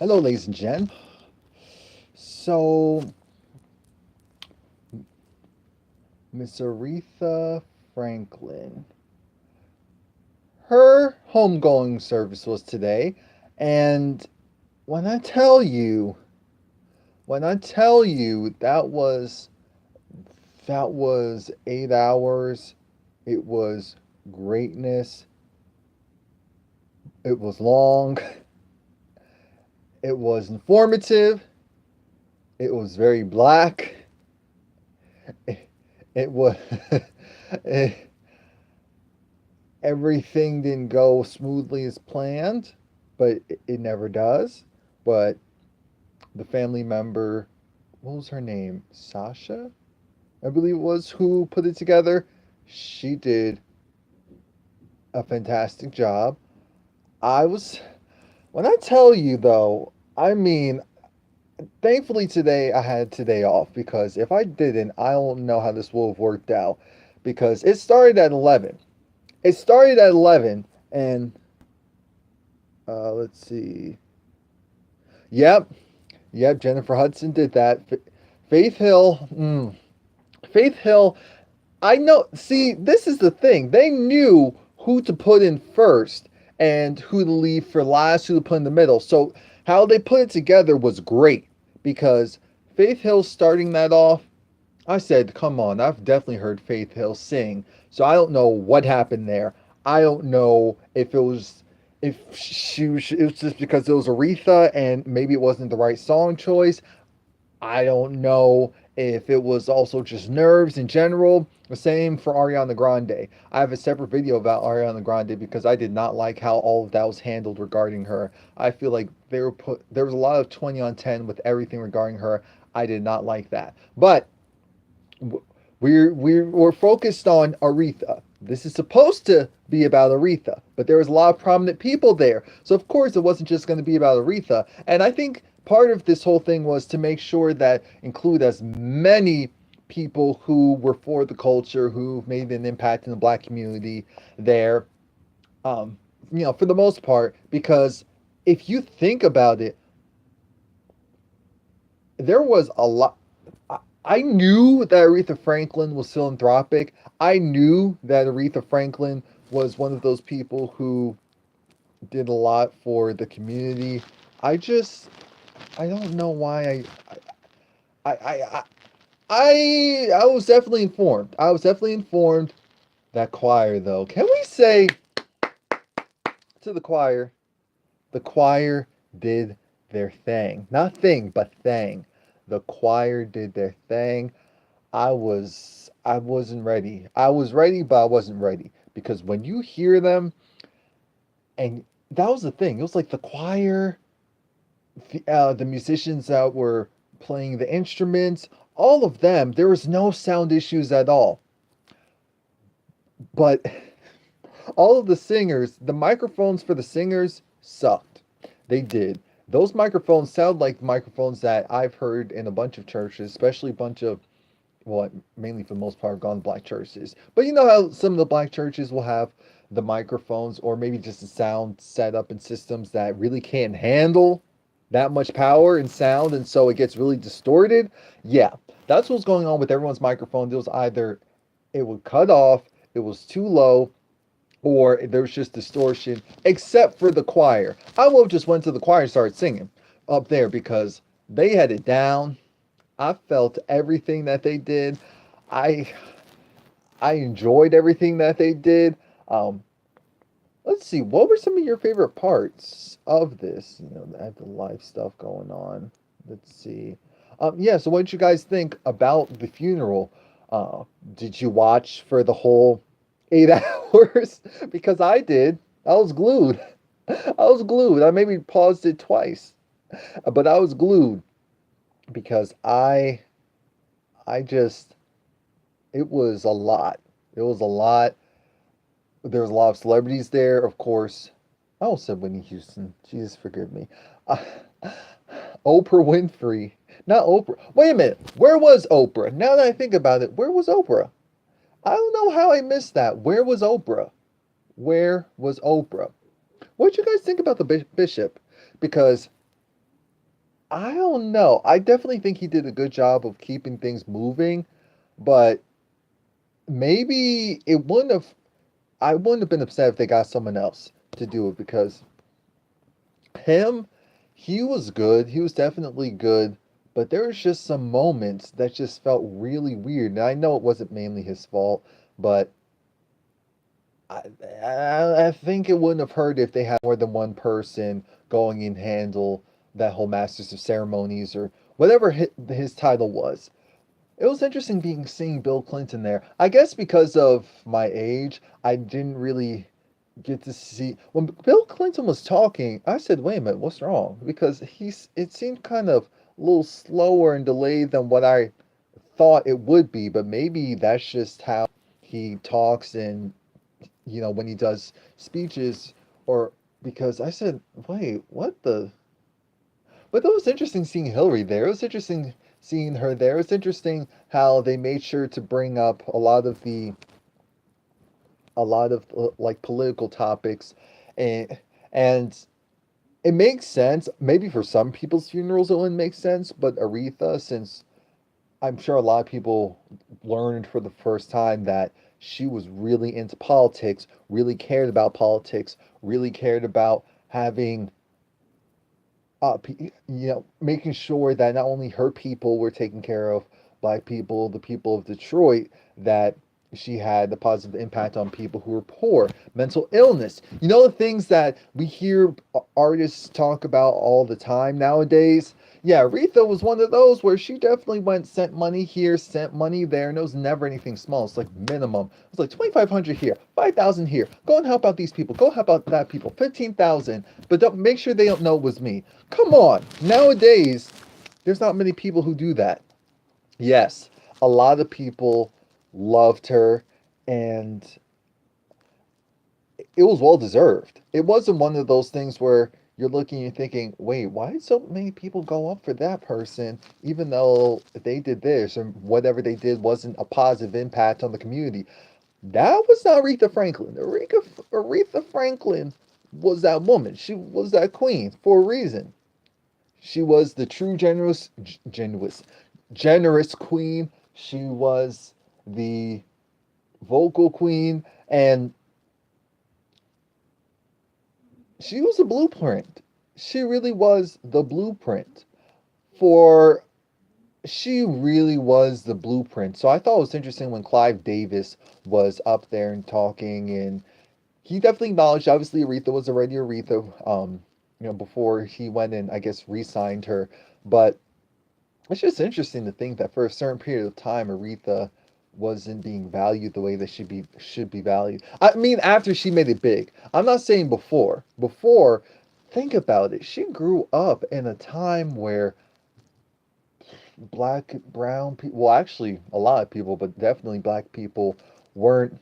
Hello, ladies and gents. So, Miss Aretha Franklin, her homegoing service was today, and when I tell you, that was 8 hours. It was greatness. It was long. It was informative. It was very black. It was everything didn't go smoothly as planned, but it never does. But the family member, what was her name? Sasha, I believe it was, who put it together. She did a fantastic job. I was, when I tell you though, I mean, thankfully today I had today off because if I didn't, I don't know how this would have worked out because it started at 11. It started at 11 and let's see. Yep, yep, Jennifer Hudson did that. Faith Hill, Faith Hill, I know. See, this is the thing. They knew who to put in first and who to leave for last, who to put in the middle. So how they put it together was great because Faith Hill starting that off, I said, come on, I've definitely heard Faith Hill sing. So I don't know what happened there. I don't know if it was it was just because it was Aretha and maybe it wasn't the right song choice. I don't know if it was also just nerves in general. The same for Ariana Grande. I have a separate video about Ariana Grande because I did not like how all of that was handled regarding her. I feel like there was a lot of 20 on 10 with everything regarding her. I did not like that. But we're focused on Aretha. This is supposed to be about Aretha, but there was a lot of prominent people there. So of course it wasn't just going to be about Aretha. And I think part of this whole thing was to make sure that include as many people who were for the culture, who made an impact in the black community there. Um, for the most part, because if you think about it, there was a lot. I knew that Aretha Franklin was philanthropic. I knew that Aretha Franklin was one of those people who did a lot for the community. I just, I don't know why I, I, I, I was definitely informed. I was definitely informed. That choir, though, can we say to the choir did their thing. Not thing, but thing. The choir did their thing. I wasn't ready. I was ready, but I wasn't ready because when you hear them, and that was the thing. It was like the choir, the musicians that were playing the instruments, all of them. There was no sound issues at all. But all of the singers, the microphones for the singers sucked. They did. Those microphones sound like microphones that I've heard in a bunch of churches, especially a bunch of, well, mainly for the most part, gone black churches. But you know how some of the black churches will have the microphones or maybe just the sound setup and systems that really can't handle that much power and sound, and so it gets really distorted. Yeah, that's what's going on with everyone's microphone. It was either it would cut off, it was too low, or there was just distortion, except for the choir. I would have just went to the choir and started singing up there because they had it down. I felt everything that they did. I I enjoyed everything that they did. Um, let's see, what were some of your favorite parts of this? I have the live stuff going on. Let's see. Yeah, so what did you guys think about the funeral? Uh, did you watch for the whole 8 hours? Because I did. I was glued. I was glued. I maybe paused it twice, but I was glued because I just, it was a lot. It was a lot. There was a lot of celebrities there, of course. I almost said Whitney Houston. Jesus, forgive me. Uh, Oprah Winfrey. Not Oprah. Wait a minute. Where was Oprah? Now that I think about it, where was Oprah? I don't know how I missed that. Where was Oprah? Where was Oprah? What did you guys think about the bishop? Because I don't know. I definitely think he did a good job of keeping things moving, but maybe it wouldn't have. I wouldn't have been upset if they got someone else to do it because him, he was good. He was definitely good, but there was just some moments that just felt really weird. And I know it wasn't mainly his fault, but I, I think it wouldn't have hurt if they had more than one person going and handle that whole Masters of Ceremonies or whatever his title was. It was interesting being seeing Bill Clinton there. I guess because of my age, I didn't really get to see when Bill Clinton was talking. I said, "Wait a minute, what's wrong?" Because it seemed kind of a little slower and delayed than what I thought it would be. But maybe that's just how he talks and when he does speeches or because I said, "Wait, what the?" But that was interesting seeing Hillary there. It was interesting seeing her there. It's interesting how they made sure to bring up a lot of like political topics, and it makes sense. Maybe for some people's funerals it wouldn't make sense, but Aretha, since I'm sure a lot of people learned for the first time that she was really into politics, really cared about politics, really cared about having making sure that not only her people were taken care of, black people, the people of Detroit, that she had a positive impact on people who were poor, mental illness. The things that we hear artists talk about all the time nowadays. Yeah, Aretha was one of those where she definitely sent money here, sent money there, and it was never anything small. It's like minimum. It's like 2,500 here, 5,000 here. Go and help out these people. Go help out that people. 15,000. But don't make sure they don't know it was me. Come on. Nowadays, there's not many people who do that. Yes, a lot of people loved her, and it was well deserved. It wasn't one of those things where you're looking and you're thinking, wait, why did so many people go up for that person, even though they did this or whatever they did wasn't a positive impact on the community? That was not Aretha Franklin. Aretha Franklin was that woman. She was that queen for a reason. She was the true generous queen. She was the vocal queen, and she was a blueprint. She really was the blueprint for. She really was the blueprint. So I thought it was interesting when Clive Davis was up there and talking, and he definitely acknowledged. Obviously, Aretha was already Aretha. Before he went and I guess re-signed her, but it's just interesting to think that for a certain period of time, Aretha wasn't being valued the way that should be valued. I mean, after she made it big. I'm not saying before. Before, think about it. She grew up in a time where black, brown people, well, actually, a lot of people, but definitely black people, weren't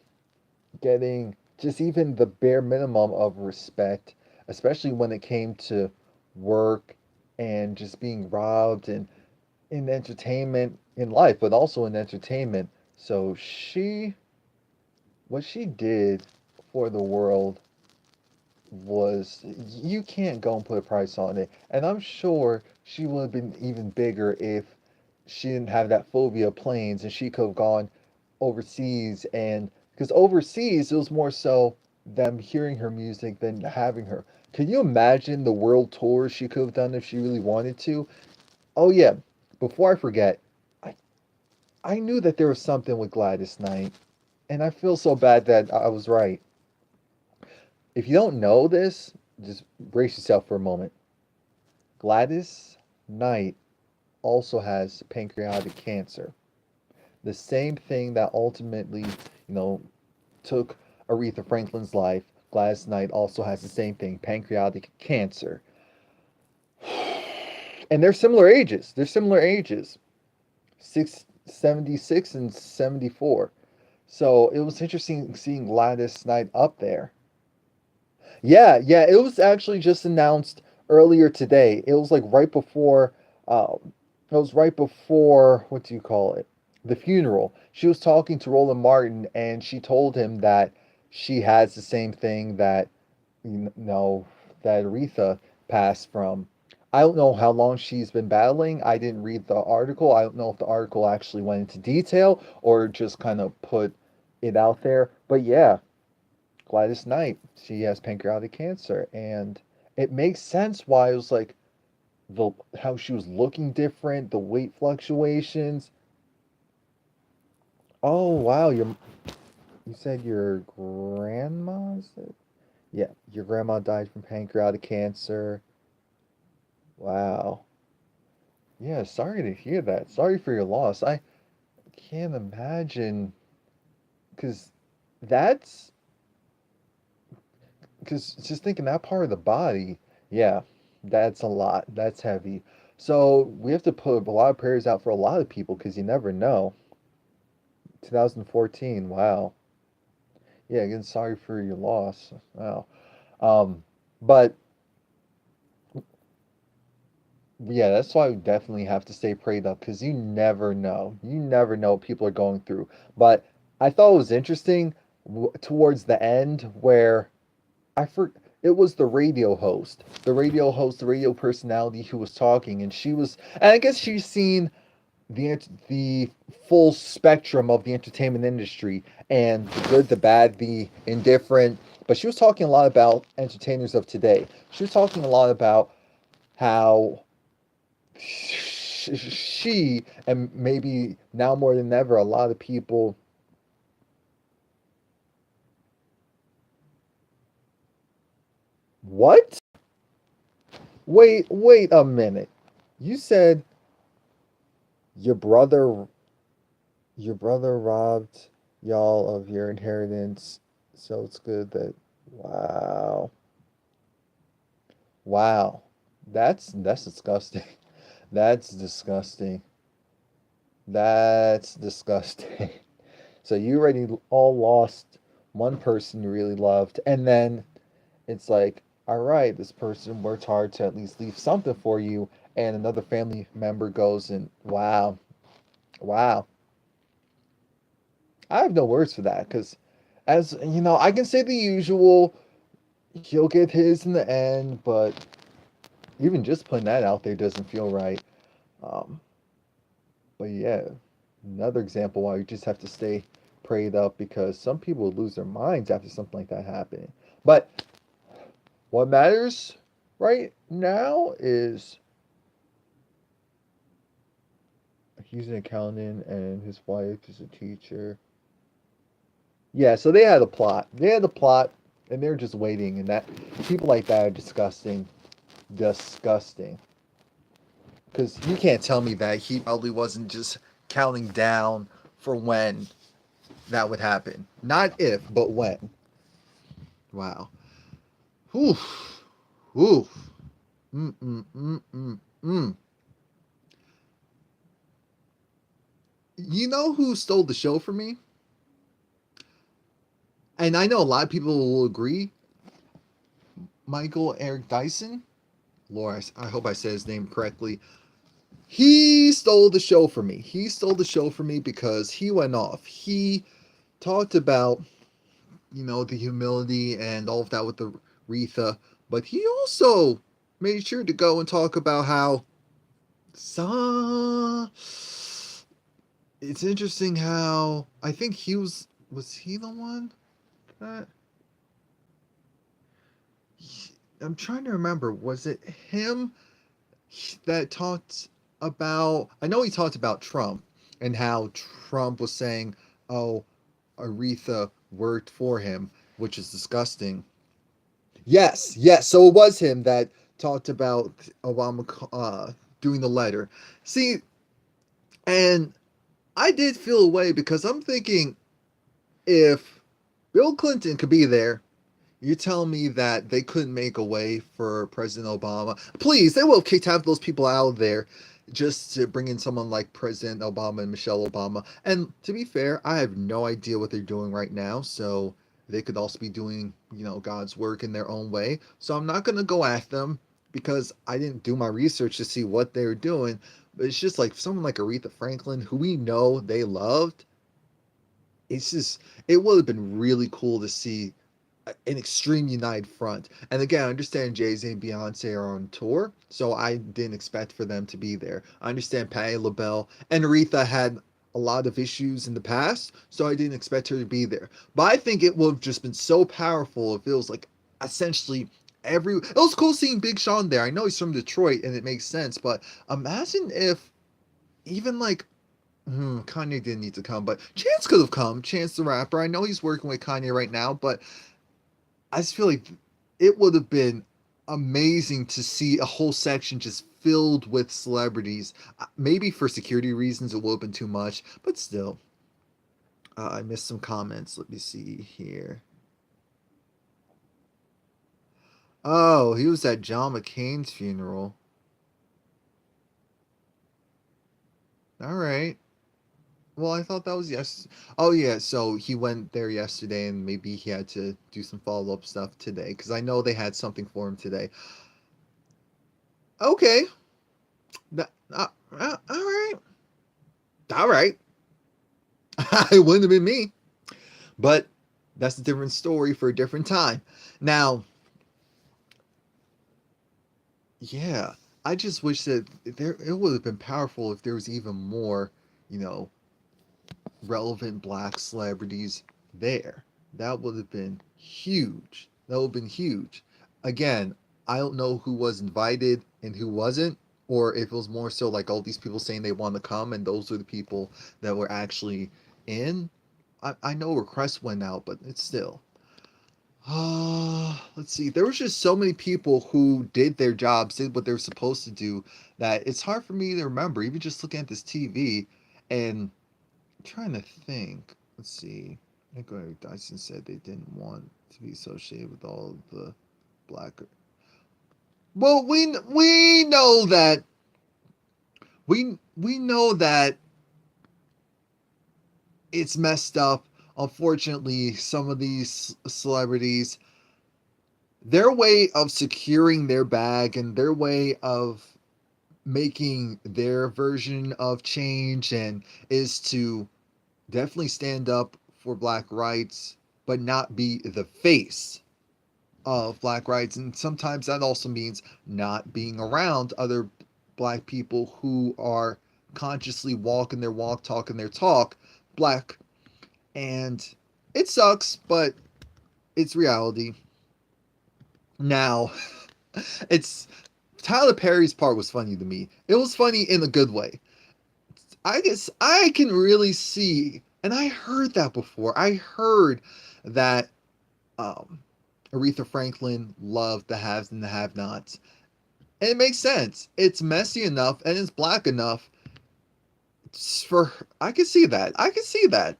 getting just even the bare minimum of respect, especially when it came to work and just being robbed and in entertainment in life, but also in entertainment. So what she did for the world was, you can't go and put a price on it. And I'm sure she would have been even bigger if she didn't have that phobia of planes and she could have gone overseas. And because overseas, it was more so them hearing her music than having her. Can you imagine the world tour she could have done if she really wanted to? Oh yeah, before I forget, I I knew that there was something with Gladys Knight, and I feel so bad that I was right. If you don't know this, just brace yourself for a moment. Gladys Knight also has pancreatic cancer. The same thing that ultimately, took Aretha Franklin's life. Gladys Knight also has the same thing, pancreatic cancer. And they're similar ages. They're similar ages. 76 and 74. So it was interesting seeing Gladys Knight up there. Yeah, yeah, it was actually just announced earlier today. It was like it was right before, what do you call it? The funeral. She was talking to Roland Martin and she told him that she has the same thing that, you know, that Aretha passed from. I don't know how long she's been battling. I didn't read the article. I don't know if the article actually went into detail or just kind of put it out there. But yeah, Gladys Knight, she has pancreatic cancer, and it makes sense why it was like the how she was looking different, the weight fluctuations. Oh wow, you said your grandma said? Yeah, your grandma died from pancreatic cancer. Wow. Yeah, sorry to hear that. Sorry for your loss. I can't imagine because that's because just thinking that part of the body, yeah, that's a lot. That's heavy. So we have to put a lot of prayers out for a lot of people because you never know. 2014, wow. Yeah, again, sorry for your loss. Wow. But yeah, that's why we definitely have to stay prayed up because you never know. You never know what people are going through. But I thought it was interesting towards the end where I for it was the radio personality who was talking, and she was, and I guess she's seen the full spectrum of the entertainment industry and the good, the bad, the indifferent. But she was talking a lot about entertainers of today. She was talking a lot about how she and maybe now more than ever, a lot of people. What? Wait a minute. You said your brother your brother robbed y'all of your inheritance, so it's good that wow. Wow. That's disgusting. That's disgusting. That's disgusting. So you already all lost one person you really loved, and then it's like, all right, this person worked hard to at least leave something for you, and another family member goes and wow, wow. I have no words for that because, as you know, I can say the usual. He'll get his in the end, but even just putting that out there doesn't feel right. Um, but yeah, another example why you just have to stay prayed up because some people would lose their minds after something like that happening. But what matters right now is he's an accountant and his wife is a teacher. Yeah, so they had a plot. They had a plot, and they're just waiting. And that people like that are disgusting, disgusting. Because you can't tell me that he probably wasn't just counting down for when that would happen. Not if, but when. Wow. Oof. Oof. Mm mm mm mm mm. You know who stole the show for me? And I know a lot of people will agree. Michael Eric Dyson. Laura, I hope I said his name correctly. He stole the show for me. He stole the show for me because he went off. He talked about, the humility and all of that with the Aretha, but he also made sure to go and talk about how so it's interesting how I think was he the one that I'm trying to remember, was it him that talked about, I know he talked about Trump and how Trump was saying, "Oh, Aretha worked for him," which is disgusting. Yes, yes. So it was him that talked about Obama doing the letter. See, and I did feel a way because I'm thinking if Bill Clinton could be there, you're telling me that they couldn't make a way for President Obama. Please, they will have kicked half those people out of there just to bring in someone like President Obama and Michelle Obama. And to be fair, I have no idea what they're doing right now, so they could also be doing, God's work in their own way. So I'm not going to go at them because I didn't do my research to see what they're doing. But it's just like someone like Aretha Franklin, who we know they loved. It's just, it would have been really cool to see an extreme united front. And again, I understand JayZ and Beyonce are on tour, so I didn't expect for them to be there. I understand Patti LaBelle and Aretha had a lot of issues in the past, so I didn't expect her to be there. But I think it would have just been so powerful if it was like essentially every. It was cool seeing Big Sean there. I know he's from Detroit and it makes sense, but imagine if even like Kanye didn't need to come, but Chance could have come. Chance the rapper. I know he's working with Kanye right now, but I just feel like it would have been amazing to see a whole section just filled with celebrities. Maybe for security reasons, it would have been too much, but still. I missed some comments. Let me see here. Oh, he was at John McCain's funeral. All right. Well, I thought that was yes. Oh yeah, so he went there yesterday, and maybe he had to do some follow up stuff today because I know they had something for him today. Okay, all right, all right. It wouldn't have been me, but that's a different story for a different time. Now, yeah, I just wish that there it would have been powerful if there was even more, you know, relevant black celebrities there. That would have been huge. That would have been huge. Again, I don't know who was invited and who wasn't, or if it was more so like all these people saying they want to come and those are the people that were actually in. I know requests went out, but it's still. Let's see. There was just so many people who did their jobs, did what they were supposed to do, that it's hard for me to remember. Even just looking at this TV, and trying to think. Let's see. I think Dyson said they didn't want to be associated with all of the black. Well, we know that we know that it's messed up. Unfortunately, some of these celebrities, their way of securing their bag and their way of making their version of change and is to definitely stand up for black rights, but not be the face of black rights. And sometimes that also means not being around other black people who are consciously walking their walk, talking their talk, black. And it sucks, but it's reality. Now, it's Tyler Perry's part was funny to me. It was funny in a good way. I guess I can really see, and I heard that before. I heard that um, Aretha Franklin loved the haves and the have-nots, and it makes sense. It's messy enough and it's black enough for I can see that. I can see that,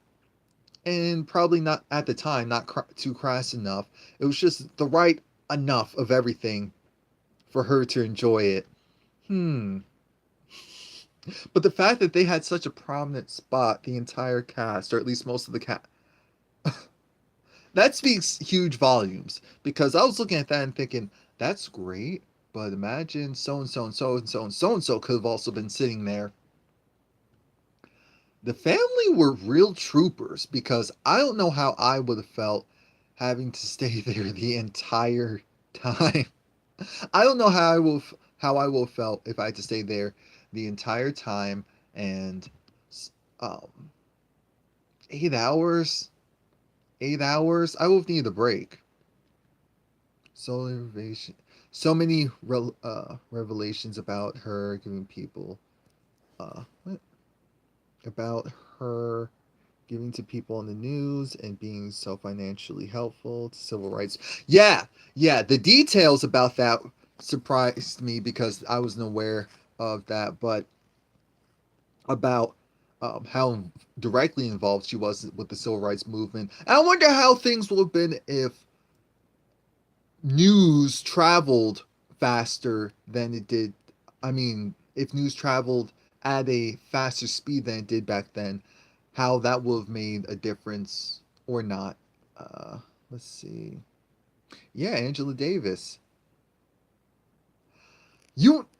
and probably not at the time, not too crass enough. It was just the right enough of everything for her to enjoy it. Hmm. But the fact that they had such a prominent spot, the entire cast, or at least most of the cast, that speaks huge volumes. Because I was looking at that and thinking, that's great, but imagine so and so and so and so and so and so could have also been sitting there. The family were real troopers because I don't know how I would have felt having to stay there the entire time. I don't know how I will have felt if I had to stay there the entire time and um 8 hours. 8 hours. I would have needed a break. So innovation. So many revelations about her giving people what? About her giving to people in the news and being so financially helpful to civil rights. Yeah, yeah. The details about that surprised me because I wasn't aware of that, but about how directly involved she was with the civil rights movement. And I wonder how things would have been if news traveled faster than it did. I mean, if news traveled at a faster speed than it did back then, how that would have made a difference or not. Uh, let's see. Yeah, Angela Davis.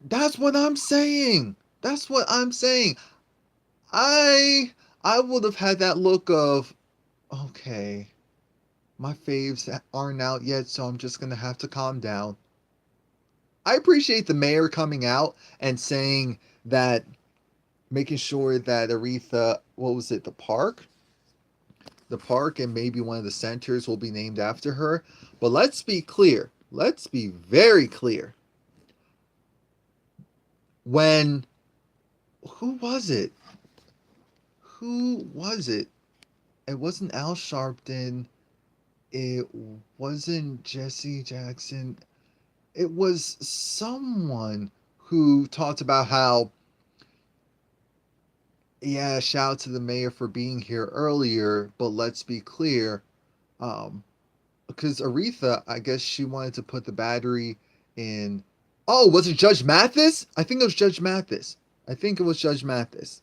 That's what I'm saying. That's what I'm saying. I I would have had that look of okay. my faves aren't out yet, so I'm just gonna have to calm down. I appreciate the mayor coming out and saying that, making sure that Aretha, what was it, the park and maybe one of the centers will be named after her. But let's be clear. Let's be very clear. When, who was it? Who was it? It wasn't Al Sharpton. It wasn't Jesse Jackson. It was someone who talked about how, yeah, shout out to the mayor for being here earlier, but let's be clear, um, because Aretha, I guess she wanted to put the battery in. Oh, was it Judge Mathis? I think it was Judge Mathis. I think it was Judge Mathis.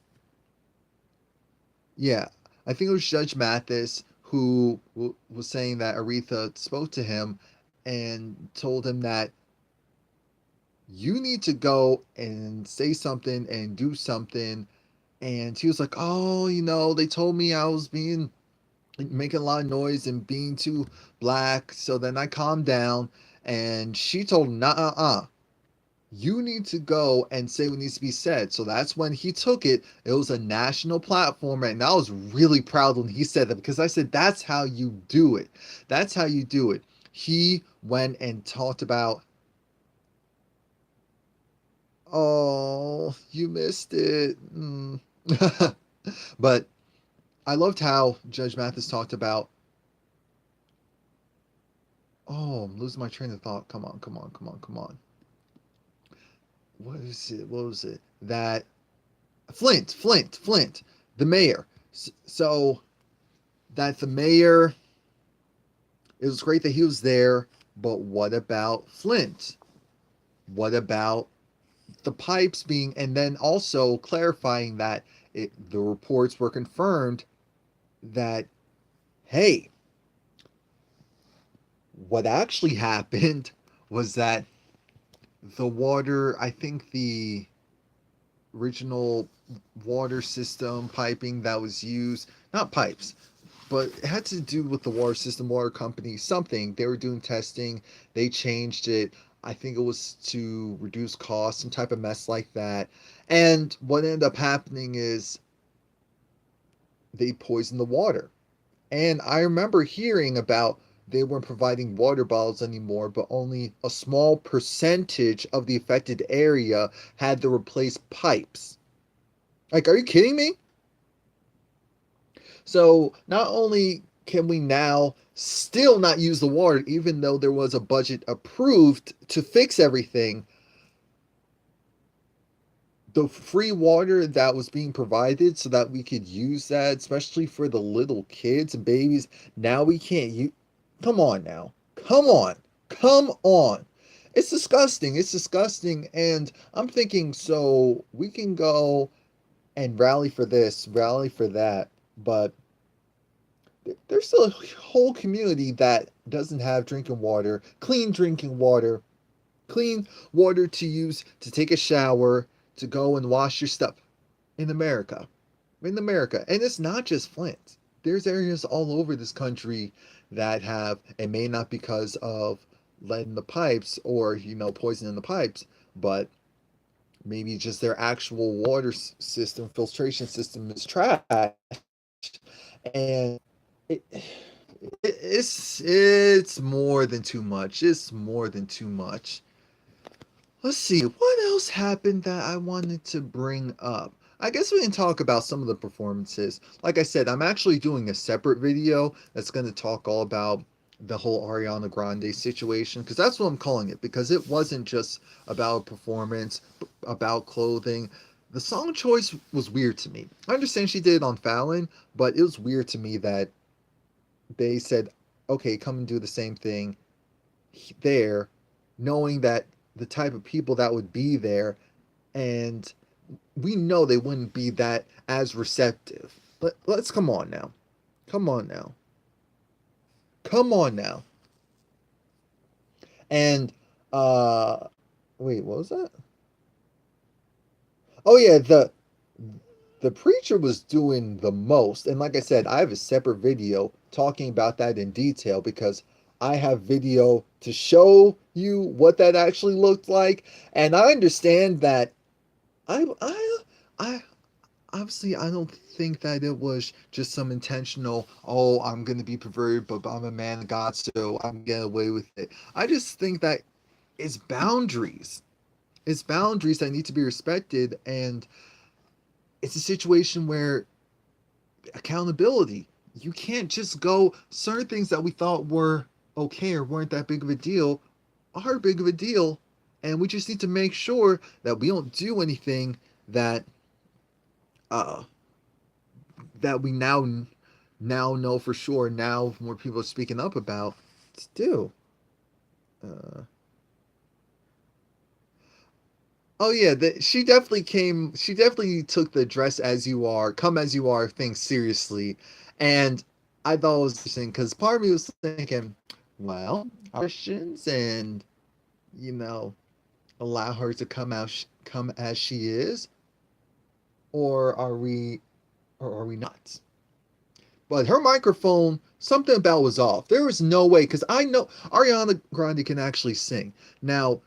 Yeah, I think it was Judge Mathis who was saying that Aretha spoke to him and told him that you need to go and say something and do something. And he was like, "Oh, they told me I was being making a lot of noise and being too black." So then I calmed down, and she told him, "Nah, you need to go and say what needs to be said." So that's when he took it. It was a national platform, and I was really proud when he said that, because I said, "That's how you do it. That's how you do it." He went and talked about, oh, you missed it. But I loved how Judge Mathis talked about, oh, I'm losing my train of thought. Come on, come on, come on, come on. What is it? What was it? That Flint, the mayor. So that the mayor, it was great that he was there, but what about Flint? What about the pipes being, and then also clarifying that the reports were confirmed that, hey, what actually happened was that the water, I think the original water system piping that was used, not pipes, but it had to do with the water system, water company, something. They were doing testing, they changed it. I think it was to reduce costs, some type of mess like that. And what ended up happening is they poisoned the water. And I remember hearing about, they weren't providing water bottles anymore, but only a small percentage of the affected area had to replace pipes. Like, are you kidding me? So not only can we now still not use the water, even though there was a budget approved to fix everything, the free water that was being provided so that we could use that, especially for the little kids and babies, now we can't use. Come on now. Come on. Come on. It's disgusting. It's disgusting. And I'm thinking, so we can go and rally for this, rally for that, but there's still a whole community that doesn't have drinking water, clean water to use to take a shower, to go and wash your stuff in America. In America. And it's not just Flint. There's areas all over this country that have, and may not because of lead in the pipes or, poison in the pipes, but maybe just their actual water system, filtration system is trash. And it, it's more than too much. It's more than too much. Let's see, what else happened that I wanted to bring up? I guess we can talk about some of the performances. Like I said, I'm actually doing a separate video that's going to talk all about the whole Ariana Grande situation, because that's what I'm calling it, because it wasn't just about performance, about clothing. The song choice was weird to me. I understand she did it on Fallon, but it was weird to me that they said, okay, come and do the same thing there, knowing that the type of people that would be there, and we know they wouldn't be that as receptive. Let's come on now. Come on now. Come on now. And wait, what was that? Oh yeah, The preacher was doing the most. And like I said, I have a separate video talking about that in detail because I have video to show you what that actually looked like. And I understand that I obviously I don't think that it was just some intentional, oh, I'm gonna be perverted, but I'm a man of God, so I'm gonna get away with it. I just think that it's boundaries. It's boundaries that need to be respected, and it's a situation where accountability. You can't just go certain things that we thought were okay or weren't that big of a deal are big of a deal, and we just need to make sure that we don't do anything that uh that we now know for sure, now more people are speaking up about to do. Uh, oh yeah, she definitely took the dress as you are, come as you are thing seriously, and I thought it was interesting because part of me was thinking, well, Christians and you know allow her to come as she is, or are we not? But her microphone, something about was off. There was no way, because I know Ariana Grande can actually sing. Now,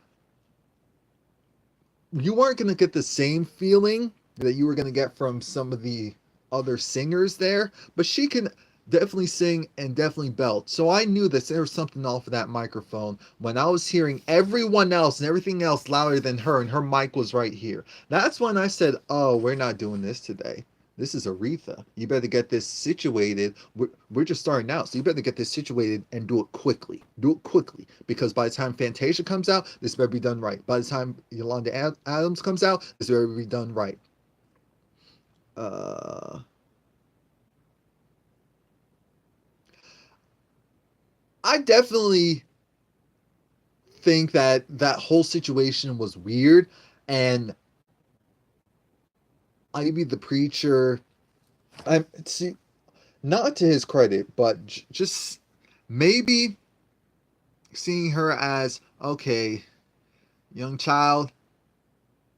you weren't going to get the same feeling that you were going to get from some of the other singers there, but she can definitely sing and definitely belt. So I knew that there was something off of that microphone when I was hearing everyone else and everything else louder than her, and her mic was right here. That's when I said, oh, we're not doing this today. This is Aretha. You better get this situated. We're just starting out, so you better get this situated and do it quickly. Do it quickly, because by the time Fantasia comes out, this better be done right. By the time Yolanda Adams comes out, this better be done right. Uh, I definitely think that that whole situation was weird, and maybe the preacher, I'm see, not to his credit, but just maybe seeing her as okay, young child,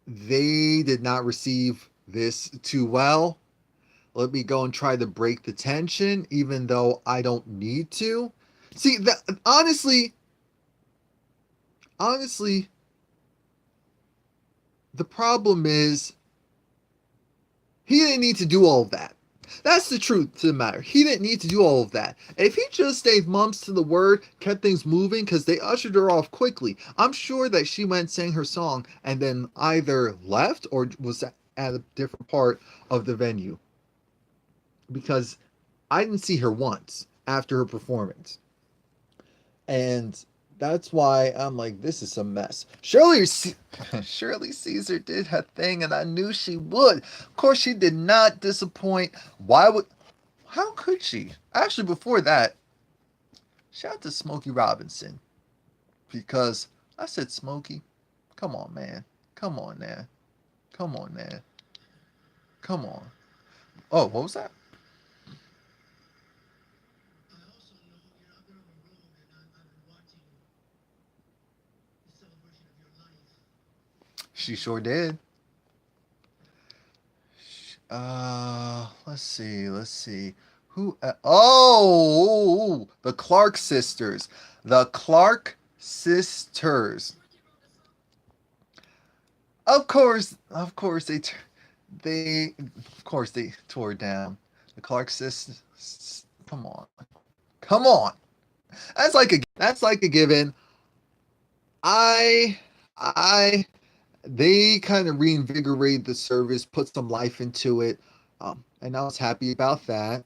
they did not receive this too well. Let me go and try to break the tension, even though I don't need to. See, that honestly, the problem is he didn't need to do all of that. That's the truth to the matter. He didn't need to do all of that. If he just stayed mums to the word, kept things moving, because they ushered her off quickly, I'm sure that she went sang her song and then either left or was at a different part of the venue. Because I didn't see her once after her performance. And that's why I'm like, this is a mess. Shirley Caesar did her thing, and I knew she would. Of course, she did not disappoint. Why would? How could she? Actually, before that, shout out to Smokey Robinson, because I said, Smokey, come on, man, come on, man, come on, man, come on. Oh, what was that? She sure did. Let's see. Who? Oh, the Clark sisters. The Clark sisters. Of course, of course, they tore down. The Clark sisters. Come on, come on. That's like a given. I, I, they kind of reinvigorated the service, put some life into it, and I was happy about that.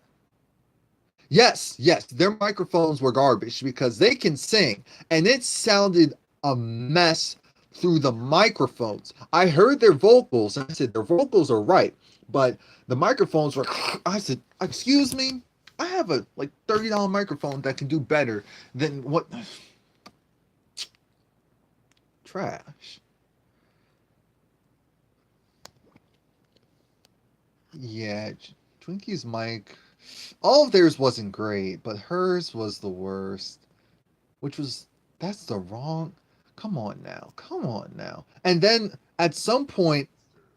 Yes, their microphones were garbage because they can sing, and it sounded a mess through the microphones. I heard their vocals, and I said their vocals are right, but the microphones were. I said, "Excuse me, I have a like $30 microphone that can do better than what trash." Yeah, Twinkie's mic, all of theirs wasn't great, but hers was the worst. Which was that's the wrong. Come on now, come on now. And then at some point,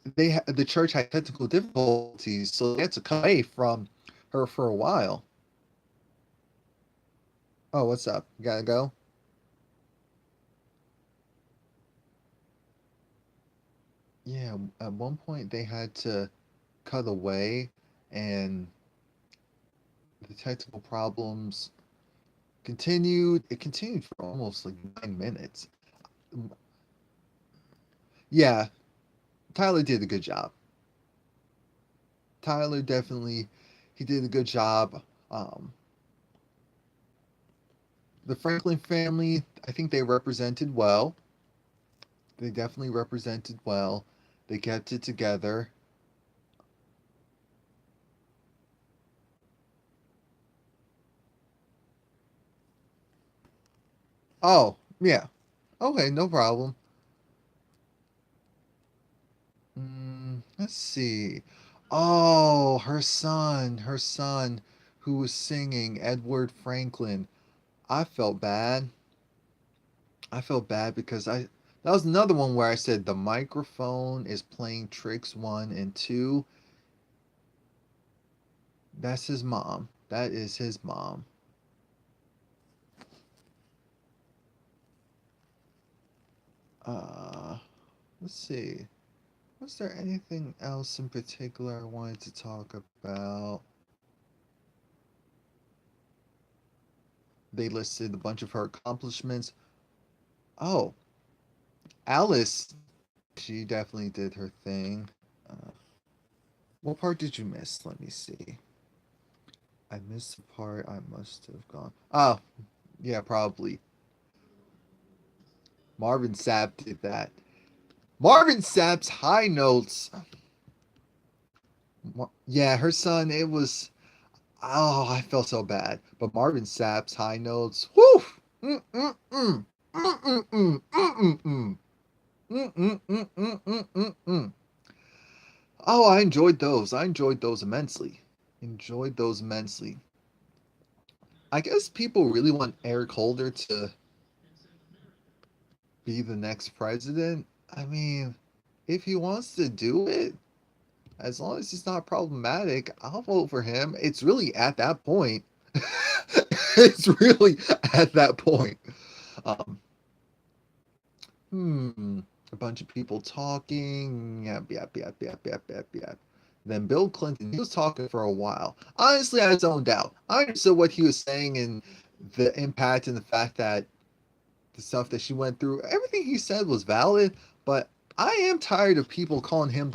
the church had technical difficulties, so they had to cut away from her for a while. Oh, what's up? You gotta go? Yeah, at one point they had to cut away, and the technical problems continued. It continued for almost like 9 minutes. Yeah, Tyler did a good job. Tyler definitely, he did a good job. Um, the Franklin family, I think they represented well. They definitely represented well. They kept it together. Oh, yeah. Okay, no problem. Let's see. Oh, her son who was singing, Edward Franklin. I felt bad. I felt bad because that was another one where I said the microphone is playing tricks 1 and 2. That's his mom. That is his mom. Uh, let's see. Was there anything else in particular I wanted to talk about? They listed a bunch of her accomplishments. Oh, Alice, she definitely did her thing. Uh, what part did you miss? Let me see. I missed the part I must have gone. Oh, yeah, probably. Marvin Sapp did that. Marvin Sapp's high notes. Yeah, her son, it was. Oh, I felt so bad. But Marvin Sapp's high notes. Whew! Mm-mm-mm. Mm-mm-mm. Mm-mm-mm. Mm-mm-mm-mm-mm-mm. Oh, I enjoyed those. I enjoyed those immensely. Enjoyed those immensely. I guess people really want Eric Holder to be the next president. I mean, if he wants to do it, as long as it's not problematic, I'll vote for him. It's really at that point. It's really at that point. Um, a bunch of people talking. Yep, yep, yep, yep, yep, yep, yep. Then Bill Clinton, he was talking for a while. Honestly, I zoned out. I understood what he was saying and the impact and the fact that the stuff that she went through, everything he said was valid, but I am tired of people calling him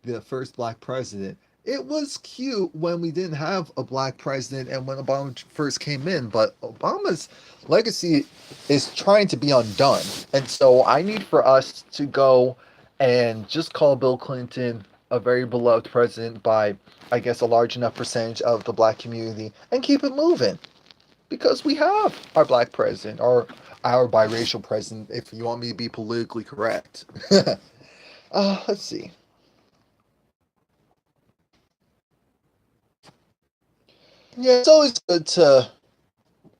the first black president. It was cute when we didn't have a black president and when Obama first came in, but Obama's legacy is trying to be undone. And so I need for us to go and just call Bill Clinton a very beloved president by, I guess, a large enough percentage of the black community and keep it moving. Because we have our black president or our biracial president, if you want me to be politically correct. Let's see. Yeah, it's always good to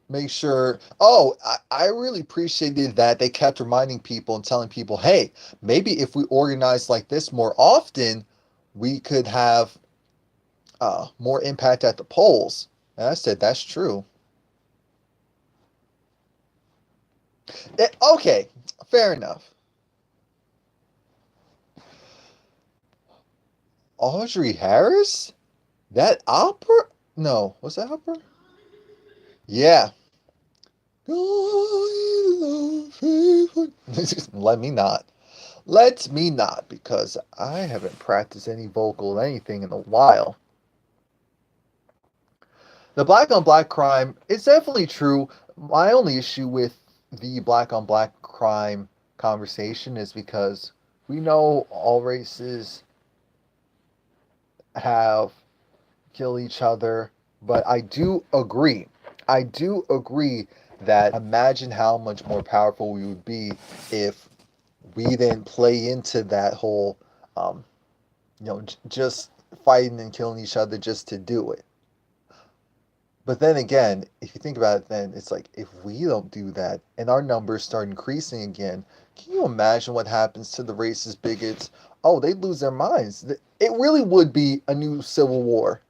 make sure. Oh, I really appreciated that they kept reminding people and telling people, hey, maybe if we organize like this more often, we could have more impact at the polls. And I said, that's true. Okay, fair enough. Audrey Harris? That opera? No, was that opera? Yeah. Let me not. Let me not, because I haven't practiced any vocal anything in a while. The black on black crime, it's definitely true. My only issue with the black on black crime conversation is because we know all races have kill each other, but I do agree. I do agree that imagine how much more powerful we would be if we didn't play into that whole, um, just fighting and killing each other just to do it. But then again, if you think about it, then it's like if we don't do that and our numbers start increasing again, can you imagine what happens to the racist bigots? oh, they'd lose their minds. It really would be a new civil war.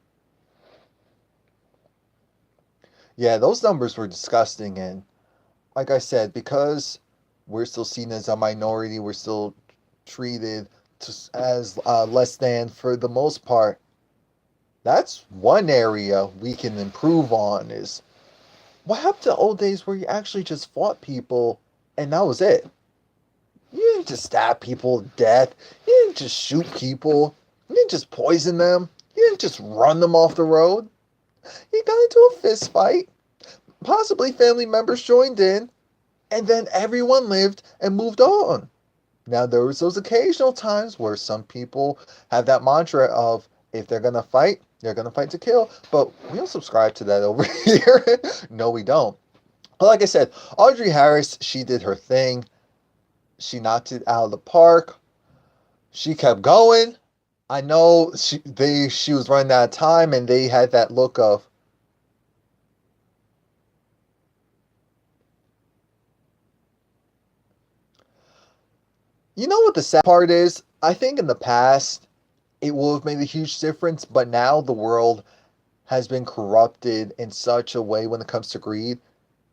Yeah, those numbers were disgusting. And like I said, because we're still seen as a minority, we're still treated as less than for the most part. That's one area we can improve on. Is what happened to old days where you actually just fought people and that was it. You didn't just stab people to death. You didn't just shoot people. You didn't just poison them. You didn't just run them off the road. You got into a fist fight. Possibly family members joined in, and then everyone lived and moved on. Now there was those occasional times where some people have that mantra of if they're gonna fight to kill. But we don't subscribe to that over here. No, we don't. But like I said, Audrey Harris, she did her thing. She knocked it out of the park. She kept going. I know she was running out of time, and they had that look of, you know what the sad part is? I think in the past it would have made a huge difference, but now the world has been corrupted in such a way when it comes to greed,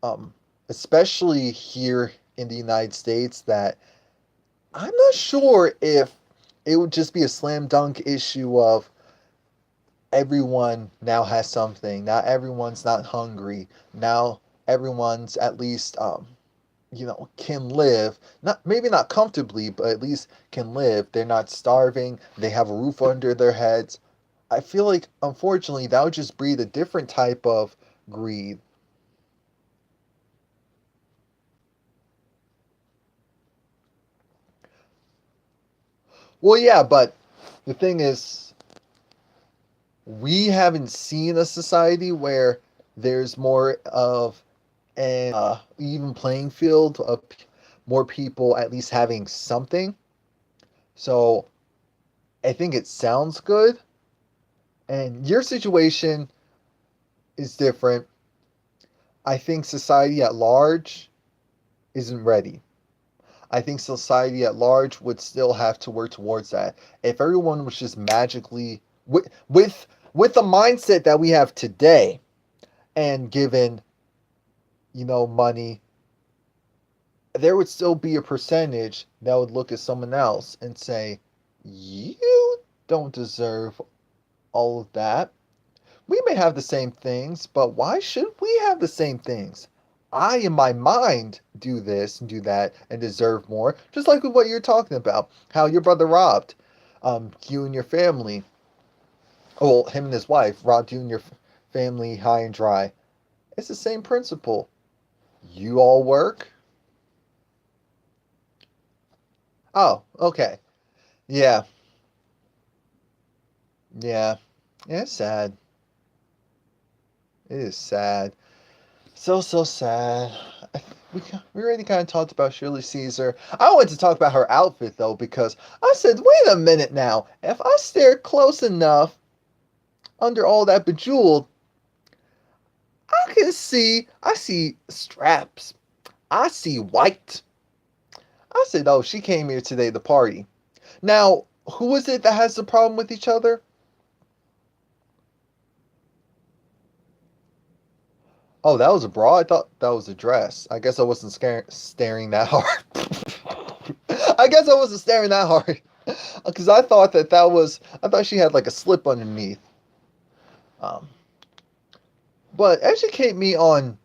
um, especially here in the United States, that I'm not sure if it would just be a slam dunk issue of everyone now has something. Now everyone's not hungry. Now everyone's at least can live, not maybe not comfortably, but at least can live. They're not starving. They have a roof under their heads. I feel like unfortunately that would just breed a different type of greed. Well, yeah, but the thing is, we haven't seen a society where there's more of an even playing field of more people at least having something. So I think it sounds good. And your situation is different. I think society at large isn't ready. I think society at large would still have to work towards that. If everyone was just magically with the mindset that we have today and given, money, there would still be a percentage that would look at someone else and say, "You don't deserve all of that. We may have the same things, but why should we have the same things? I, in my mind, do this and do that and deserve more." Just like with what you're talking about, how your brother robbed you and your family. Oh, well, him and his wife robbed you and your family high and dry. It's the same principle. You all work. Oh, okay. Yeah, yeah. Yeah, it's sad. It is sad. So, so sad. We already kind of talked about Shirley Caesar. I wanted to talk about her outfit though, because I said, wait a minute now. If I stare close enough under all that bejeweled, I see straps. I see white. I said, oh, she came here today to party. Now, who is it that has the problem with each other? Oh, that was a bra? I thought that was a dress. I guess I wasn't staring that hard. I guess I wasn't staring that hard. Because I thought she had like a slip underneath. Um, but educate me on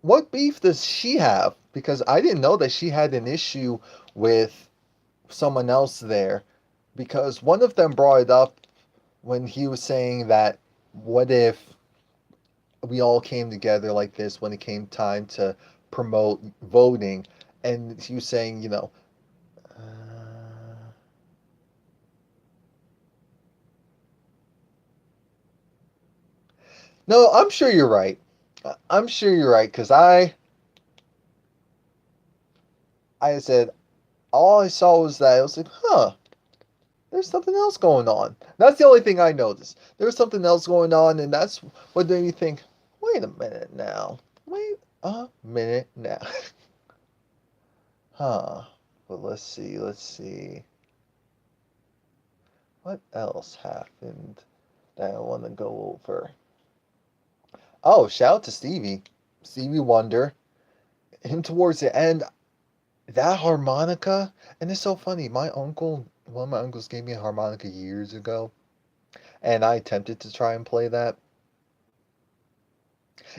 what beef does she have? Because I didn't know that she had an issue with someone else there. Because one of them brought it up when he was saying that what if we all came together like this when it came time to promote voting? And he was saying, no, I'm sure you're right. I'm sure you're right because I said all I saw was that I was like, huh, there's something else going on. That's the only thing I noticed. There was something else going on, and that's what made me think. Wait a minute now. Wait a minute now. Huh. But let's see. Let's see. What else happened that I want to go over? Oh, shout out to Stevie Wonder. Him towards the end, that harmonica, and it's so funny. One of my uncles gave me a harmonica years ago, and I attempted to try and play that.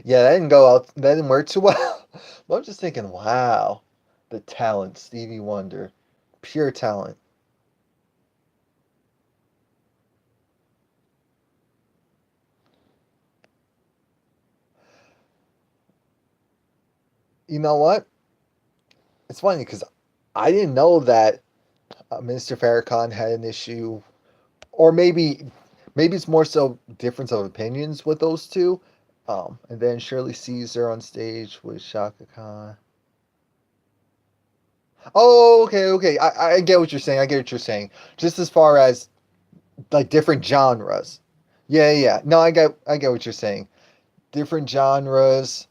Yeah, that didn't go out. That didn't work too well. But I'm just thinking, wow, the talent, Stevie Wonder, pure talent. You know what? It's funny because I didn't know that Minister Farrakhan had an issue, or maybe it's more so difference of opinions with those two. And then Shirley Caesar on stage with Chaka Khan. Oh, okay, okay. I get what you're saying. I get what you're saying. Just as far as like different genres. Yeah, yeah. No, I get what you're saying. Different genres.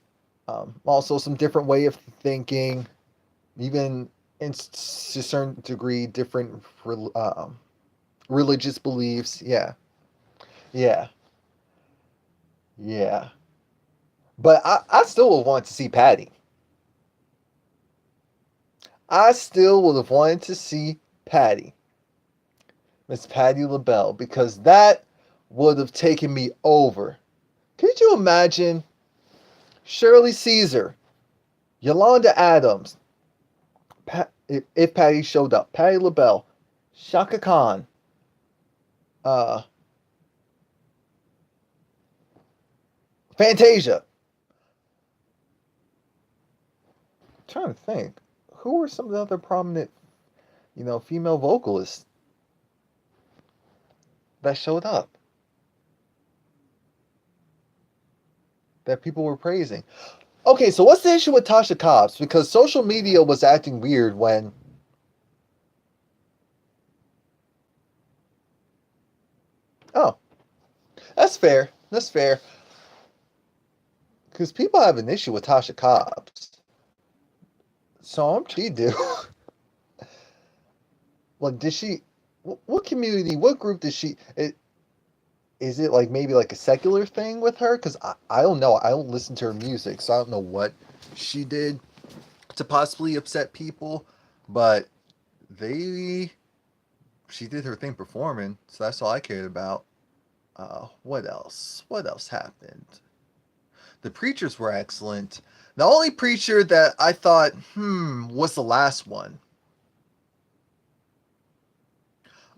Also some different way of thinking. Even to a certain degree, different religious beliefs. Yeah, yeah, yeah. But I still would want to see Patti. I still would have wanted to see Patti, Miss Patti LaBelle, because that would have taken me over. Could you imagine Shirley Caesar, Yolanda Adams, if Patti showed up, Patti LaBelle, Chaka Khan, uh, Fantasia. I'm trying to think, who were some of the other prominent, female vocalists that showed up that people were praising? Okay, so what's the issue with Tasha Cobbs? Because social media was acting weird when. Oh, that's fair. That's fair. Because people have an issue with Tasha Cobbs. So I'm she do. Like, did she? What community? What group does she? Is it like maybe like a secular thing with her? Because I don't know. I don't listen to her music, so I don't know what she did to possibly upset people. But they, she did her thing performing, so that's all I cared about. What else? What else happened? The preachers were excellent. The only preacher that I thought, was the last one.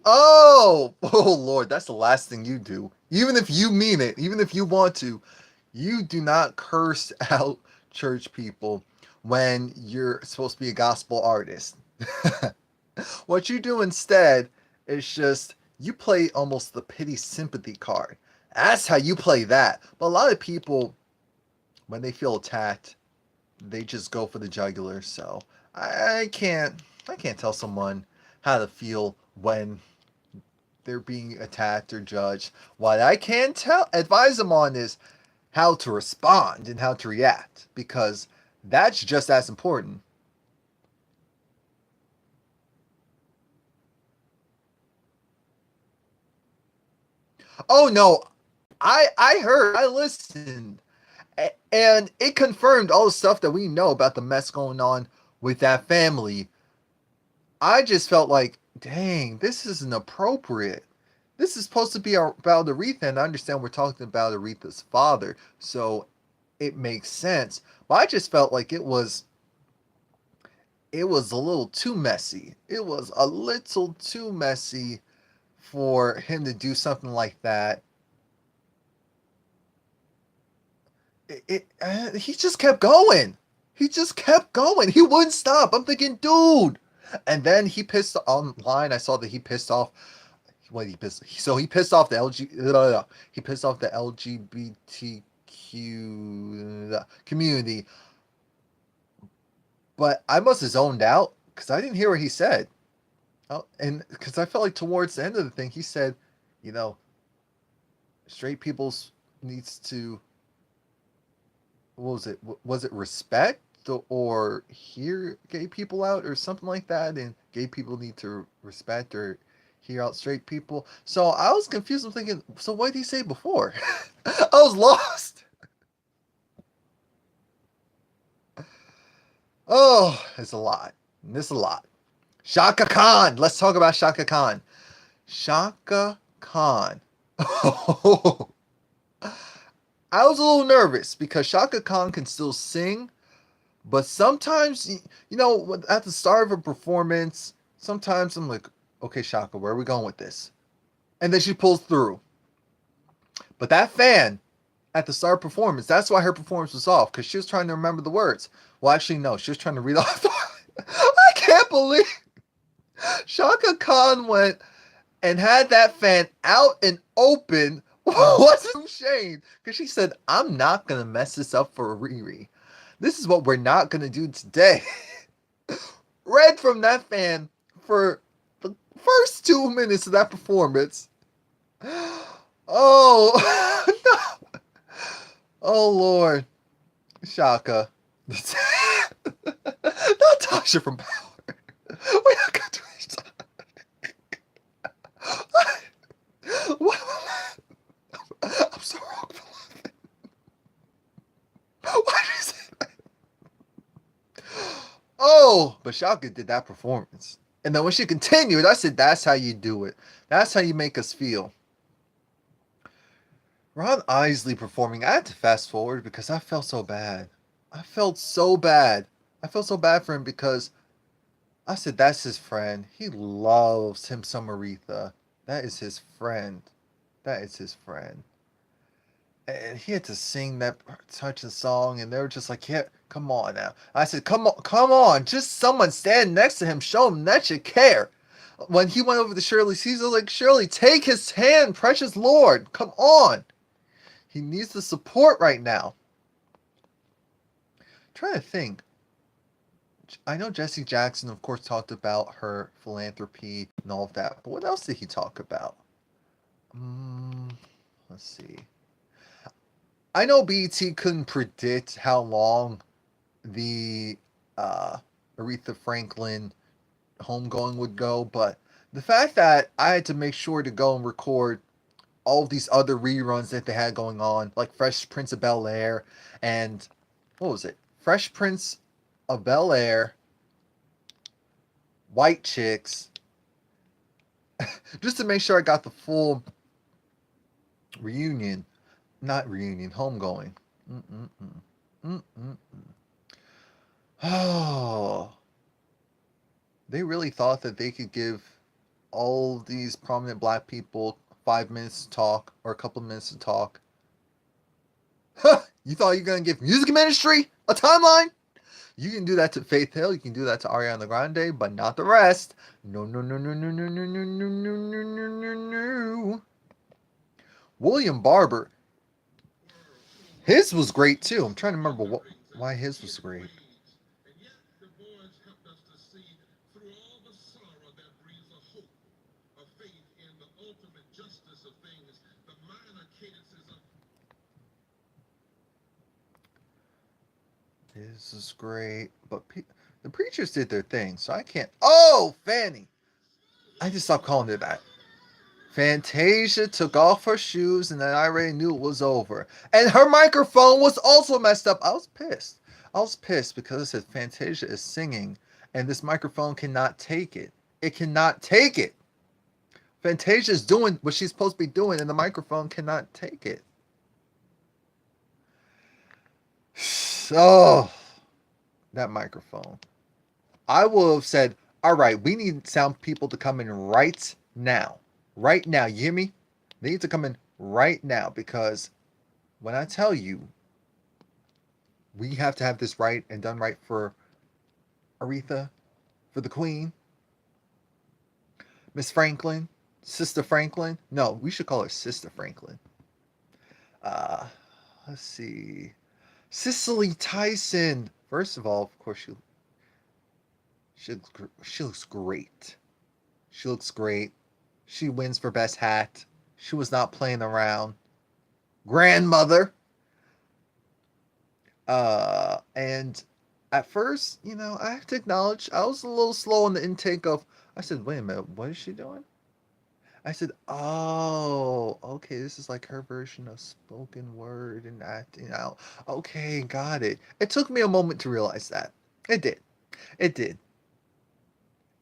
Oh, oh Lord, that's the last thing you do. Even if you mean it, even if you want to, you do not curse out church people when you're supposed to be a gospel artist. What you do instead is just you play almost the pity sympathy card. That's how you play that. But a lot of people, when they feel attacked, they just go for the jugular. So I can't tell someone how to feel when they're being attacked or judged. What I can advise them on is how to respond and how to react, because that's just as important. Oh no, I heard, I listened, and it confirmed all the stuff that we know about the mess going on with that family. I just felt like, dang, this isn't appropriate. This is supposed to be about Aretha, and I understand we're talking about Aretha's father, so it makes sense. But I just felt like it was a little too messy. It was a little too messy for him to do something like that. He just kept going. He just kept going. He wouldn't stop. I'm thinking, dude. And then he pissed online. I saw that he pissed off. What he pissed? So he pissed off the LG. He pissed off the LGBTQ community. But I must have zoned out because I didn't hear what he said. Oh, and because I felt like towards the end of the thing, he said, you know, straight people's needs to, what was it? Was it respect or hear gay people out or something like that? And gay people need to respect or Hear out straight people. So I was confused. I'm thinking, so what did he say before? I was lost. Oh, it's a lot. It's a lot. Chaka Khan. Let's talk about Chaka Khan. Chaka Khan. Oh, I was a little nervous because Chaka Khan can still sing, but sometimes, at the start of a performance, sometimes I'm like, okay, Chaka, where are we going with this? And then she pulls through. But that fan at the start of performance, that's why her performance was off, because she was trying to remember the words. Well, actually, no, she was trying to read off the I can't believe Chaka Khan went and had that fan out and open. Wasn't ashamed because she said, I'm not going to mess this up for Riri. This is what we're not going to do today. Read from that fan for the first 2 minutes of that performance. Oh, no. Oh, Lord. Chaka. Not Tasha from Power. We're not going to do this. I'm so wrong for laughing. Why did you say that? Oh, but Chaka did that performance. And then when she continued, I said, that's how you do it. That's how you make us feel. Ron Isley performing. I had to fast forward because I felt so bad. I felt so bad. I felt so bad for him because I said, that's his friend. He loves him some Aretha. That is his friend. That is his friend. And he had to sing that touch the song, and they were just like, yeah, come on now. I said, come on. Just someone stand next to him. Show him that you care. When he went over to Shirley Caesar, like, Shirley, take his hand, precious Lord. Come on. He needs the support right now. I'm trying to think. I know Jesse Jackson, of course, talked about her philanthropy and all of that, but what else did he talk about? Let's see. I know BET couldn't predict how long the Aretha Franklin homegoing would go, but the fact that I had to make sure to go and record all of these other reruns that they had going on, like Fresh Prince of Bel-Air and what was it? Fresh Prince of Bel-Air, White Chicks, just to make sure I got the full reunion. Not reunion, homegoing. Oh, they really thought that they could give all these prominent black people 5 minutes to talk or a couple of minutes to talk. Huh, you thought you were going to give music ministry a timeline? You can do that to Faith Hill, you can do that to Ariana Grande, but not the rest. No, no, no, no, no, no, no, no, no, no, no, no, no. William Barber. His was great too. I'm trying to remember why his was great. This is great, but the preachers did their thing, so I can't. Oh, Fanny! I just stopped calling it that. Fantasia took off her shoes, and then I already knew it was over. And her microphone was also messed up. I was pissed. I was pissed because I said Fantasia is singing, and this microphone cannot take it. It cannot take it. Fantasia is doing what she's supposed to be doing, and the microphone cannot take it. Oh, that microphone. I will have said, all right, we need sound people to come in right now. Right now. You hear me? They need to come in right now because when I tell you we have to have this right and done right for Aretha, for the Queen, Miss Franklin, Sister Franklin. No, we should call her Sister Franklin. Let's see. Cicely Tyson. First of all, of course, she looks great. She looks great. She wins for best hat. She was not playing around. Grandmother. And at first, I have to acknowledge I was a little slow in the intake of. I said, wait a minute, what is she doing? I said, "Oh, okay, this is like her version of spoken word and acting out." Okay, got it. It took me a moment to realize that. It did. It did.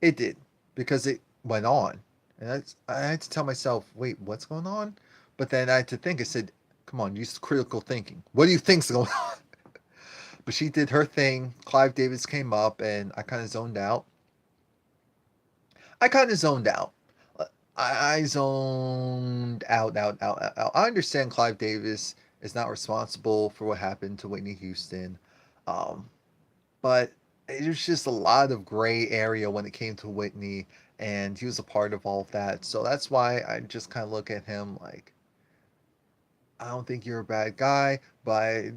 It did. Because it went on. And I had to tell myself, wait, what's going on? But then I had to think. I said, come on, use critical thinking. What do you think's going on? But she did her thing. Clive Davis came up, and I kind of zoned out. I kind of zoned out. I zoned out. I understand Clive Davis is not responsible for what happened to Whitney Houston, um, but there's just a lot of gray area when it came to Whitney, and he was a part of all of that. So that's why I just kind of look at him like, I don't think you're a bad guy, but I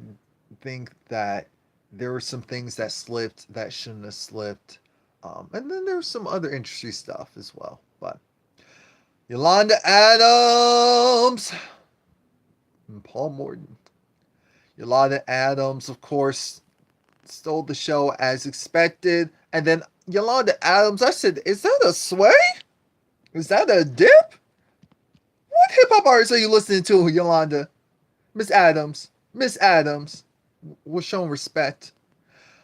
think that there were some things that slipped that shouldn't have slipped. And then there's some other interesting stuff as well. But Yolanda Adams and Paul Morton. Yolanda Adams, of course, stole the show as expected. And then Yolanda Adams, I said, is that a sway? Is that a dip? What hip hop artists are you listening to, Yolanda? Miss Adams. Miss Adams. We're showing respect.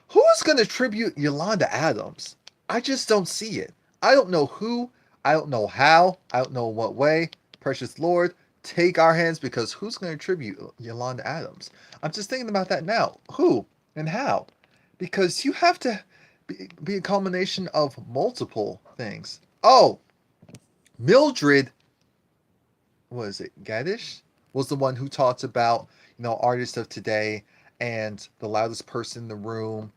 Who is going to tribute Yolanda Adams? I just don't see it. I don't know who. I don't know how. I don't know what way. Precious Lord, take our hands, because who's going to tribute Yolanda Adams? I'm just thinking about that now. Who and how? Because you have to be a culmination of multiple things. Oh, Mildred, was it Gadish? Was the one who talked about, artists of today, and the loudest person in the room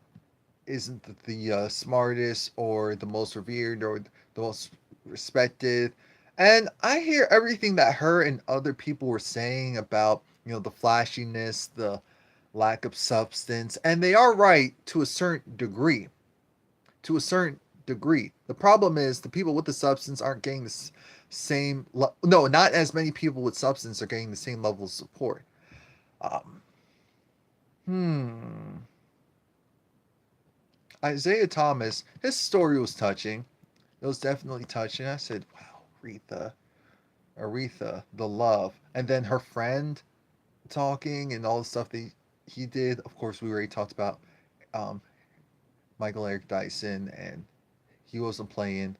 isn't the smartest or the most revered or the most respected. And I hear everything that her and other people were saying about, the flashiness, the lack of substance, and they are right to a certain degree. To a certain degree. The problem is the people with the substance aren't getting the same. No, not as many people with substance are getting the same level of support. Um, hmm. Isaiah Thomas, his story was touching. It was definitely touching. I said, wow, Aretha, the love. And then her friend talking and all the stuff that he did. Of course, we already talked about um, Michael Eric Dyson, and he wasn't playing.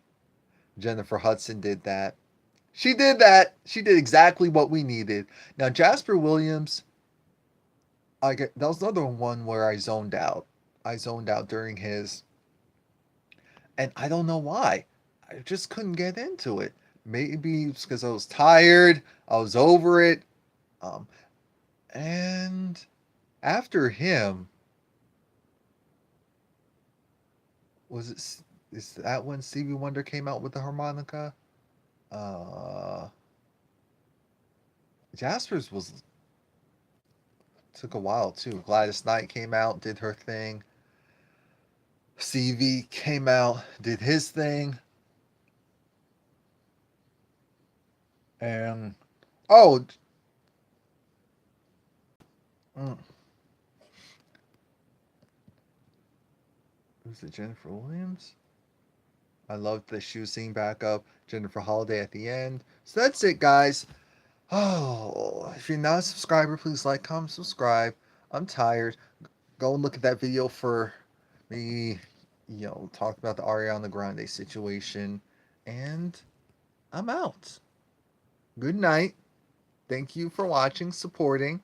Jennifer Hudson did that. She did that. She did exactly what we needed. Now, Jasper Williams, that was another one where I zoned out. I zoned out during his, and I don't know why. I just couldn't get into it. Maybe it's because I was tired. I was over it. Um, and after him, was it? Is that when Stevie Wonder came out with the harmonica? Uh, Jasper's was took a while too. Gladys Knight came out, did her thing. Stevie came out, did his thing. And oh, mm, was it Jennifer Williams? I loved that she was singing back up Jennifer Holiday at the end. So that's it, guys. Oh, if you're not a subscriber, please like, comment, subscribe. I'm tired. Go and look at that video for me, talk about the Ariana Grande situation. And I'm out. Good night. Thank you for watching, supporting.